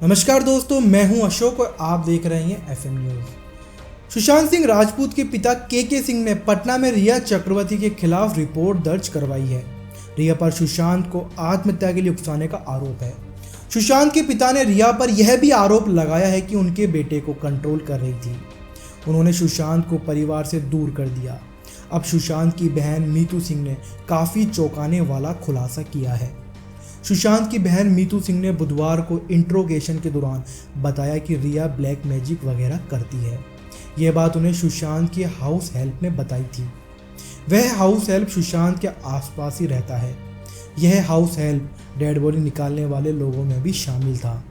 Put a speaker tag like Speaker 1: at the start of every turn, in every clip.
Speaker 1: नमस्कार दोस्तों, मैं हूं अशोक और आप देख रहे हैं FM न्यूज़। सुशांत सिंह राजपूत के पिता के सिंह ने पटना में रिया चक्रवर्ती के खिलाफ रिपोर्ट दर्ज करवाई है। रिया पर सुशांत को आत्महत्या के लिए उकसाने का आरोप है। सुशांत के पिता ने रिया पर यह भी आरोप लगाया है कि उनके बेटे को कंट्रोल कर रही थी। उन्होंने सुशांत को परिवार से दूर कर दिया। अब सुशांत की बहन मीतू सिंह ने काफ़ी चौंकाने वाला खुलासा किया है। सुशांत की बहन मीतू सिंह ने बुधवार को इंट्रोगेशन के दौरान बताया कि रिया ब्लैक मैजिक वगैरह करती है। यह बात उन्हें सुशांत की हाउस हेल्प ने बताई थी। वह हाउस हेल्प सुशांत के आसपास ही रहता है। यह हाउस हेल्प डेड बॉडी निकालने वाले लोगों में भी शामिल था।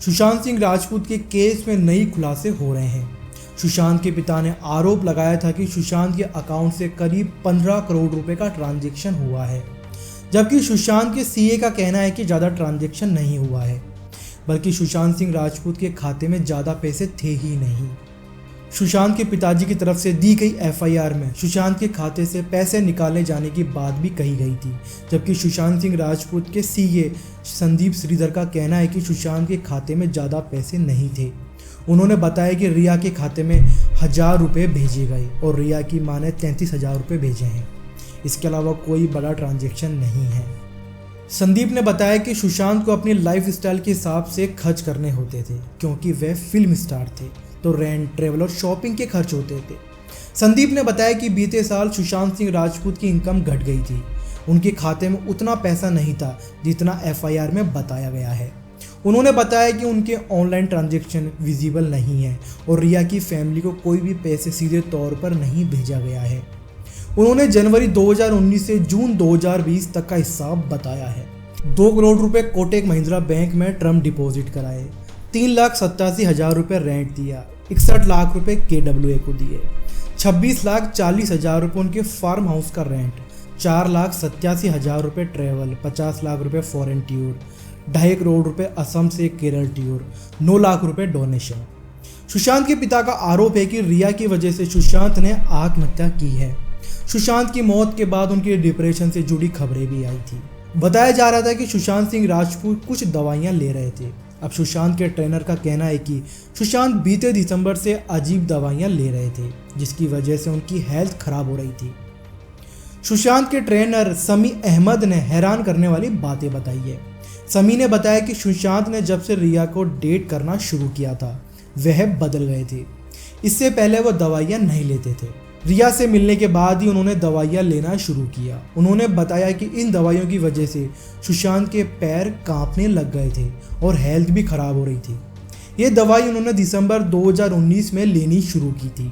Speaker 1: सुशांत सिंह राजपूत के केस में नई खुलासे हो रहे हैं। सुशांत के पिता ने आरोप लगाया था कि सुशांत के अकाउंट से करीब 15 करोड़ रुपए का ट्रांजैक्शन हुआ है, जबकि सुशांत के सीए का कहना है कि ज़्यादा ट्रांजैक्शन नहीं हुआ है, बल्कि सुशांत सिंह राजपूत के खाते में ज़्यादा पैसे थे ही नहीं। सुशांत के पिताजी की तरफ से दी गई एफआईआर में सुशांत के खाते से पैसे निकाले जाने की बात भी कही गई थी, जबकि सुशांत सिंह राजपूत के सीए संदीप श्रीधर का कहना है कि सुशांत के खाते में ज़्यादा पैसे नहीं थे। उन्होंने बताया कि रिया के खाते में 1000 रुपये भेजे गए और रिया की मां ने 33,000 रुपये भेजे हैं। इसके अलावा कोई बड़ा ट्रांजैक्शन नहीं है। संदीप ने बताया कि सुशांत को अपनी लाइफ स्टाइल के हिसाब से खर्च करने होते थे, क्योंकि वह फिल्म स्टार थे, तो रेंट, ट्रेवल और शॉपिंग के खर्च होते थे। संदीप ने बताया कि बीते साल सुशांत सिंह राजपूत की इनकम घट गई थी। उनके खाते में उतना पैसा नहीं था जितना एफआईआर में बताया गया है। उन्होंने बताया कि उनके ऑनलाइन ट्रांजैक्शन विजिबल नहीं है और रिया की फैमिली को कोई भी पैसे सीधे तौर पर नहीं भेजा गया है। उन्होंने जनवरी 2019 से जून 2020 तक का हिसाब बताया है। 2 करोड़ रुपए कोटक महिंद्रा बैंक में टर्म डिपॉजिट कराए, 3,87,000 रुपये रेंट दिया, 61 लाख रुपए KWA को दिए, 26,40,000 रुपये उनके फार्म हाउस का रेंट, 4,87,000 रुपये ट्रेवल, 50 लाख रुपये फॉरेन टूर, 2.5 करोड़ रुपए असम से केरल टूर, 9 लाख रुपए डोनेशन। सुशांत के पिता का आरोप है कि रिया की वजह से सुशांत ने आत्महत्या की है। सुशांत की मौत के बाद उनके डिप्रेशन से जुड़ी खबरें भी आई थी। बताया जा रहा था कि सुशांत सिंह राजपूत कुछ दवाइयां ले रहे थे। अब सुशांत के ट्रेनर का कहना है कि सुशांत बीते दिसंबर से अजीब दवाइयां ले रहे थे, जिसकी वजह से उनकी हेल्थ खराब हो रही थी। सुशांत के ट्रेनर समी अहमद ने हैरान करने वाली बातें बताई है। समी ने बताया कि सुशांत ने जब से रिया को डेट करना शुरू किया था, वह बदल गए थे। इससे पहले वो दवाइयां नहीं लेते थे। रिया से मिलने के बाद ही उन्होंने दवाइयां लेना शुरू किया। उन्होंने बताया कि इन दवाइयों की वजह से सुशांत के पैर कांपने लग गए थे और हेल्थ भी खराब हो रही थी। ये दवाई उन्होंने दिसंबर 2019 में लेनी शुरू की थी।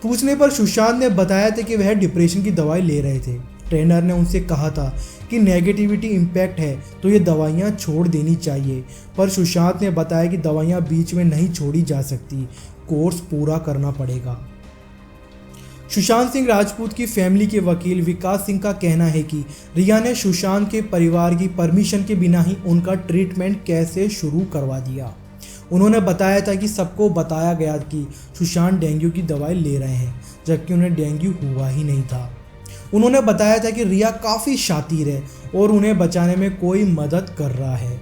Speaker 1: पूछने पर सुशांत ने बताया था कि वह डिप्रेशन की दवाई ले रहे थे। ट्रेनर ने उनसे कहा था कि नेगेटिविटी इम्पैक्ट है तो ये दवाइयाँ छोड़ देनी चाहिए, पर सुशांत ने बताया कि दवाइयाँ बीच में नहीं छोड़ी जा सकती, कोर्स पूरा करना पड़ेगा। सुशांत सिंह राजपूत की फैमिली के वकील विकास सिंह का कहना है कि रिया ने सुशांत के परिवार की परमिशन के बिना ही उनका ट्रीटमेंट कैसे शुरू करवा दिया। उन्होंने बताया था कि सबको बताया गया कि सुशांत डेंगू की दवाई ले रहे हैं, जबकि उन्हें डेंगू हुआ ही नहीं था। उन्होंने बताया था कि रिया काफ़ी शातिर है और उन्हें बचाने में कोई मदद कर रहा है।